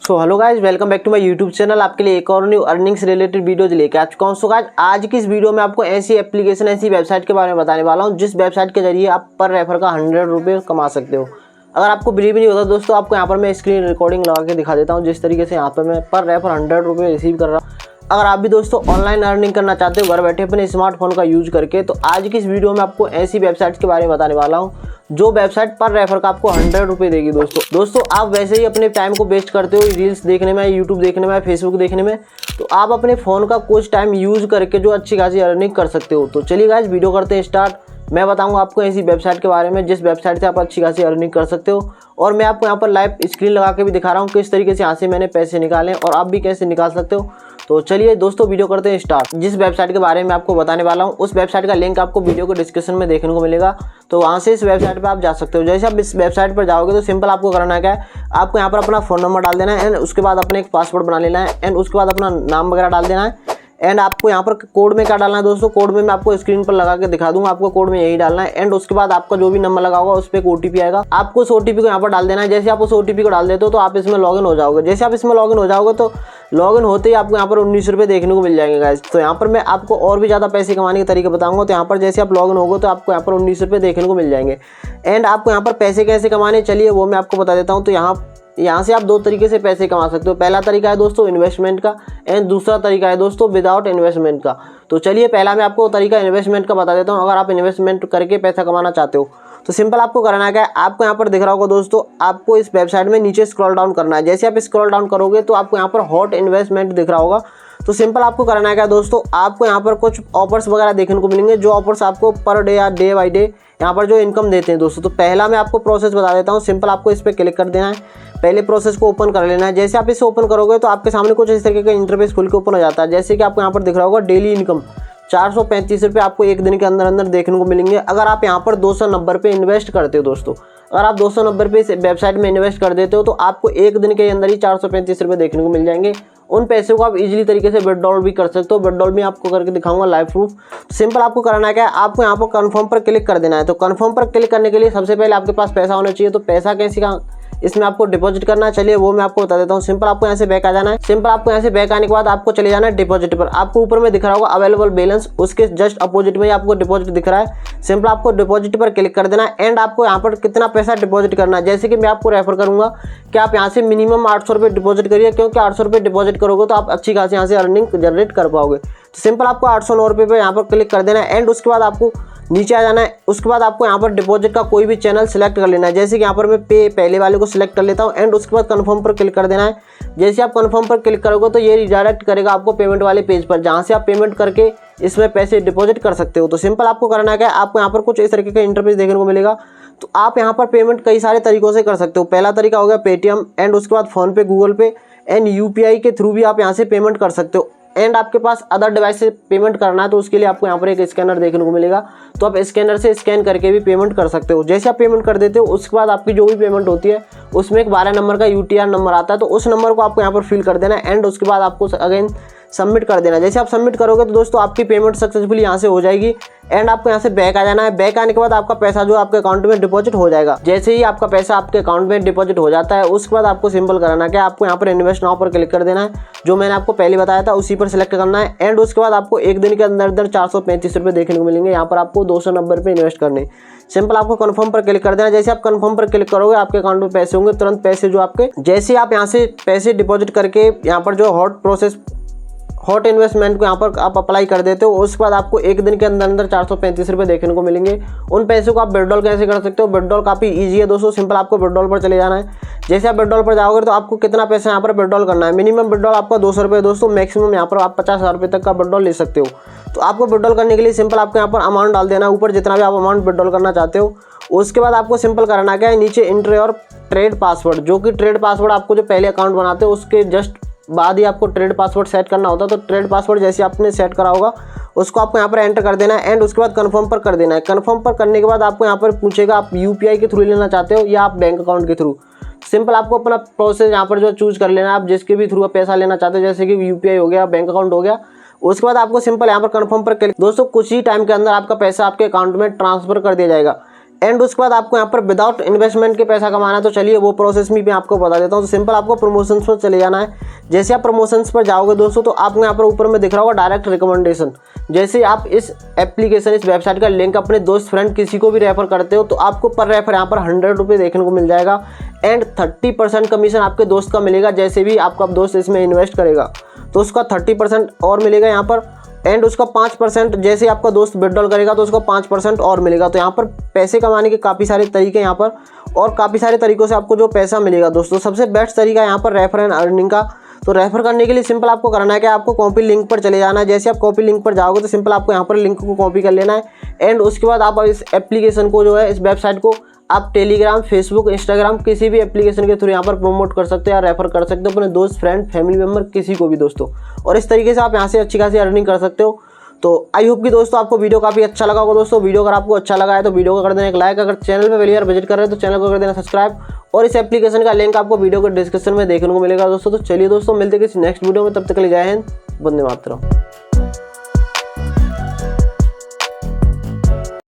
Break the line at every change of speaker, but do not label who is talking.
तो hello guys, welcome back to my YouTube channel. आपके लिए एक और न्यू अर्निंग्स रिलेटेड वीडियोज लेके आ चुका हूँ। सो गाइज, आज की इस वीडियो में आपको ऐसी एप्लीकेशन, ऐसी वेबसाइट के बारे में बताने वाला हूँ जिस वेबसाइट के जरिए आप पर रेफर का 100 रुपये कमा सकते हो। अगर आपको बिलीव नहीं होता दोस्तों, आपको यहाँ पर मैं स्क्रीन रिकॉर्डिंग लगा के दिखा देता हूँ जिस तरीके से यहाँ पर मैं पर रेफर 100 रुपये रिसीव कर रहा हूँ। अगर आप भी दोस्तों ऑनलाइन अर्निंग करना चाहते हो घर बैठे अपने स्मार्टफोन का यूज करके, तो आज की इस वीडियो में आपको ऐसी वेबसाइट्स के बारे में बताने वाला हूँ जो वेबसाइट पर रेफर का आपको 100 रुपये देगी। दोस्तों आप वैसे ही अपने टाइम को वेस्ट करते हो रील्स देखने में, यूट्यूब देखने में, फेसबुक देखने में, तो आप अपने फ़ोन का कुछ टाइम यूज़ करके जो अच्छी खासी अर्निंग कर सकते हो। तो चलिए गाइस, वीडियो करते हैं स्टार्ट। मैं बताऊंगा आपको ऐसी वेबसाइट के बारे में जिस वेबसाइट से आप अच्छी खासी अर्निंग कर सकते हो, और मैं आपको यहाँ पर लाइव स्क्रीन लगा के भी दिखा रहा हूँ किस तरीके से यहाँ से मैंने पैसे निकाले और आप भी कैसे निकाल सकते हो। तो चलिए दोस्तों, वीडियो करते हैं स्टार्ट। जिस वेबसाइट के बारे में आपको बताने वाला हूँ उस वेबसाइट का लिंक आपको वीडियो के डिस्क्रिप्शन में देखने को मिलेगा, तो वहाँ से इस वेबसाइट पर आप जा सकते हो। जैसे आप इस वेबसाइट पर जाओगे तो सिंपल आपको करना क्या है, आपको यहाँ पर अपना फ़ोन नंबर डाल देना है एंड उसके बाद अपने एक पासवर्ड बना लेना है एंड उसके बाद अपना नाम वगैरह डाल देना है। एंड आपको यहाँ पर कोड में क्या डालना है दोस्तों, कोड में मैं आपको स्क्रीन पर लगा के दिखा दूंगा, आपको कोड में यही डालना है। एंड उसके बाद आपका जो भी नंबर लगा होगा उस पर एक OTP आएगा, आपको उस OTP को यहाँ पर डाल देना है। जैसे आप उस OTP को डाल देते हो तो आप इसमें लॉगिन हो जाओगे। जैसे आप इसमें लॉगिन हो जाओगे तो लॉगिन होते ही आपको यहाँ पर 19 रुपये देखने को मिल जाएंगे गाइस। तो यहाँ पर मैं आपको और भी ज़्यादा पैसे कमाने के तरीके बताऊंगा। तो यहाँ पर जैसे आप लॉगिन होगे तो आपको यहाँ पर 19 रुपये देखने को मिल जाएंगे। एंड आपको यहाँ पर पैसे कैसे कमाने, चलिए वो मैं आपको बता देता हूँ। तो यहाँ से आप दो तरीके से पैसे कमा सकते हो। पहला तरीका है दोस्तों इन्वेस्टमेंट का एंड दूसरा तरीका है दोस्तों विदाउट इन्वेस्टमेंट का। तो चलिए पहला मैं आपको तरीका इन्वेस्टमेंट का बता देता हूँ। अगर आप इन्वेस्टमेंट करके पैसा कमाना चाहते हो तो सिंपल आपको करना क्या है, आपको यहाँ पर दिख रहा होगा दोस्तों, आपको इस वेबसाइट में नीचे स्क्रॉल डाउन करना है। जैसे आप स्क्रॉल डाउन करोगे तो आपको यहाँ पर हॉट इन्वेस्टमेंट दिख रहा होगा। तो सिंपल आपको करना है क्या दोस्तों, आपको यहाँ पर कुछ ऑफर्स वगैरह देखने को मिलेंगे जो ऑफर्स आपको पर डे या डे बाई डे यहाँ पर जो इनकम देते हैं दोस्तों। तो पहला मैं आपको प्रोसेस बता देता हूँ। सिंपल आपको इस पर क्लिक कर देना है, पहले प्रोसेस को ओपन कर लेना है। जैसे आप इसे ओपन करोगे तो आपके सामने कुछ इस तरीके का इंटरफेस खुल के ओपन हो जाता है। जैसे कि आपको यहाँ पर दिख रहा होगा डेली इनकम 435 रुपये आपको एक दिन के अंदर अंदर देखने को मिलेंगे। अगर आप यहाँ पर 290 रुपये इन्वेस्ट करते हो दोस्तों, अगर आप 290 रुपये इस वेबसाइट में इन्वेस्ट कर देते हो तो आपको एक दिन के अंदर ही 435 रुपये देखने को मिल जाएंगे। उन पैसे को आप इजीली तरीके से विड्रॉल भी कर सकते हो। विड्रॉल भी आपको करके दिखाऊंगा लाइव प्रूफ। सिंपल आपको करना क्या है, आपको यहाँ पर कन्फर्म पर क्लिक कर देना है। तो कन्फर्म पर क्लिक करने के लिए सबसे पहले आपके पास पैसा होना चाहिए। तो पैसा कैसे का इसमें आपको डिपॉजिट करना है, चलिए वो मैं आपको बता देता हूँ। सिंपल आपको यहाँ से बैक आ जाना है। सिंपल आपको यहाँ से बैक आने के बाद आपको चले जाना है डिपॉजिट पर। आपको ऊपर में दिख रहा होगा अवेलेबल बैलेंस, उसके जस्ट अपोजिट में आपको डिपॉजिट दिख रहा है। सिंपल आपको डिपॉजिट पर क्लिक कर देना है एंड आपको यहाँ पर कितना पैसा डिपॉजिट करना है, जैसे कि मैं आपको रेफर करूँगा कि आप यहाँ से मिनिमम 800 रुपये डिपॉजिट करिए, क्योंकि 800 रुपये डिपॉजिट करोगे तो आप अच्छी खासी यहाँ से अर्निंग जनरेट कर पाओगे। तो सिंपल आपको 809 रुपये पर यहाँ पर क्लिक कर देना है एंड उसके बाद आपको नीचे आ जाना है। उसके बाद आपको यहाँ पर डिपॉजिट का कोई भी चैनल सेलेक्ट कर लेना है। जैसे कि यहाँ पर मैं पे पहले वाले को सिलेक्ट कर लेता हूँ एंड उसके बाद कन्फर्म पर क्लिक कर देना है। जैसे आप कन्फर्म पर क्लिक करोगे तो ये रिडायरेक्ट करेगा आपको पेमेंट वाले पेज पर, जहाँ से आप पेमेंट करके इसमें पैसे डिपॉजिट कर सकते हो। तो सिंपल आपको करना है क्या, आपको यहाँ पर कुछ इस तरीके का इंटरफेस देखने को मिलेगा। तो आप यहाँ पर पेमेंट कई सारे तरीकों से कर सकते हो। पहला तरीका हो गया पेटीएम एंड उसके बाद फ़ोनपे, गूगल पे एंड UPI के थ्रू भी आप यहाँ से पेमेंट कर सकते हो। एंड आपके पास अदर डिवाइस से पेमेंट करना है तो उसके लिए आपको यहाँ पर एक स्कैनर देखने को मिलेगा। तो आप स्कैनर से स्कैन करके भी पेमेंट कर सकते हो। जैसे आप पेमेंट कर देते हो उसके बाद आपकी जो भी पेमेंट होती है उसमें एक 12 नंबर का UTR नंबर आता है। तो उस नंबर को आपको यहाँ पर फिल कर देना है एंड उसके बाद आपको अगेन सबमिट कर देना है। जैसे आप सबमिट करोगे तो दोस्तों आपकी पेमेंट सक्सेसफुली यहाँ से हो जाएगी एंड आपको यहाँ से बैक आ जाना है। बैक आने के बाद आपका पैसा जो आपके अकाउंट में डिपॉजिट हो जाएगा। जैसे ही आपका पैसा आपके अकाउंट में डिपॉजिट हो जाता है उसके बाद आपको सिंपल कराना क्या, आपको यहाँ पर इन्वेस्ट नाउ पर क्लिक कर देना है, जो मैंने आपको पहले बताया था उसी पर सिलेक्ट करना है। एंड उसके बाद आपको एक दिन के अंदर अंदर 435 रुपये देखने को मिलेंगे। यहाँ पर आपको 290 रुपये इन्वेस्ट करने। सिंपल आपको कन्फर्म पर क्लिक कर देना। जैसे आप कन्फर्म पर क्लिक करोगे आपके अकाउंट में पैसे होंगे, तुरंत पैसे जो आपके, जैसे आप यहाँ से पैसे डिपॉजिट करके यहाँ पर जो हॉट इन्वेस्टमेंट को यहाँ पर आप अप्लाई कर देते हो, उसके बाद आपको एक दिन के अंदर अंदर 435 रुपये देखने को मिलेंगे। उन पैसों को आप विड्रॉल कैसे कर सकते हो, विड्रॉल काफ़ी इजी है दोस्तों। सिंपल आपको विड्रॉल पर चले जाना है। जैसे आप विड्रॉल पर जाओगे तो आपको कितना पैसा यहाँ पर विड्रॉल करना है, मिनिमम विड्रॉल आपका 200 रुपये दोस्तों, मैक्सिमम यहाँ पर आप 50,000 रुपये तक का विड्रॉल ले सकते हो। तो आपको विड्रॉल करने के लिए सिंपल आपको यहाँ पर अमाउंट डाल देना है ऊपर, जितना भी आप अमाउंट विड्रॉल करना चाहते हो। उसके बाद आपको सिंपल करना क्या है, नीचे एंटर और ट्रेड पासवर्ड, जो कि ट्रेड पासवर्ड आपको जो पहले अकाउंट बनाते हो उसके जस्ट बाद ही आपको ट्रेड पासवर्ड सेट करना होता है। तो ट्रेड पासवर्ड जैसे आपने सेट करा होगा उसको आपको यहाँ पर एंटर कर देना है एंड उसके बाद कन्फर्म पर कर देना है। कन्फर्म पर करने के बाद आपको यहाँ पर पूछेगा आप UPI के थ्रू लेना चाहते हो या आप बैंक अकाउंट के थ्रू। सिंपल आपको अपना प्रोसेस यहाँ पर जो चूज़ कर लेना है, आप जिसके भी थ्रू पैसा लेना चाहते हो, जैसे कि UPI हो गया, बैंक अकाउंट हो गया। उसके बाद आपको सिंपल यहाँ पर कन्फर्म पर क्लिक, दोस्तों कुछ ही टाइम के अंदर आपका पैसा आपके अकाउंट में ट्रांसफर कर दिया जाएगा। एंड उसके बाद आपको यहाँ पर विदाउट इन्वेस्टमेंट के पैसा कमाना है। तो चलिए वो प्रोसेस भी मैं आपको बता देता हूँ। तो सिंपल आपको प्रमोशंस पर चले जाना है। जैसे आप प्रमोशंस पर जाओगे दोस्तों तो आपको यहाँ पर ऊपर में दिख रहा होगा डायरेक्ट रिकमेंडेशन। जैसे आप इस एप्लीकेशन इस वेबसाइट का लिंक अपने दोस्त फ्रेंड किसी को भी रेफर करते हो तो आपको पर रेफर यहाँ पर 100 रुपये देखने को मिल जाएगा एंड 30% कमीशन आपके दोस्त का मिलेगा। जैसे भी आपका दोस्त इसमें इन्वेस्ट करेगा तो उसका 30% और मिलेगा यहाँ पर एंड उसका 5% जैसे आपका दोस्त विड्रॉल करेगा तो उसका 5% और मिलेगा। तो यहाँ पर पैसे कमाने के काफ़ी सारे तरीके यहाँ पर और काफ़ी सारे तरीक़ों से आपको जो पैसा मिलेगा दोस्तों। सबसे बेस्ट तरीका यहाँ पर रेफर एंड अर्निंग का। तो रेफर करने के लिए सिंपल आपको करना है कि आपको कॉपी लिंक पर चले जाना है। जैसे आप कॉपी लिंक पर जाओगे तो सिंपल आपको यहाँ पर लिंक को कॉपी कर लेना है एंड उसके बाद आप इस एप्लीकेशन को जो है इस वेबसाइट को आप टेलीग्राम, फेसबुक, इंस्टाग्राम किसी भी एप्लीकेशन के थ्रू यहाँ पर प्रमोट कर सकते हो या रेफर कर सकते हो अपने दोस्त, फ्रेंड, फैमिली मेम्बर किसी को भी दोस्तों। और इस तरीके से आप यहाँ से अच्छी खासी अर्निंग कर सकते हो। तो आई होप कि दोस्तों आपको वीडियो काफ़ी अच्छा लगा होगा दोस्तों। वीडियो अगर आपको अच्छा लगा है तो वीडियो को कर देना एक लाइक। अगर चैनल पे पहली बार विजिट कर रहे हैं तो चैनल को कर देना सब्सक्राइब और इस एप्लीकेशन का लिंक आपको वीडियो के डिस्क्रिप्शन में देखने को मिलेगा दोस्तों। तो चलिए दोस्तों मिलते हैं किसी नेक्स्ट वीडियो में, तब तक के लिए जय हिंद, वंदे मातरम।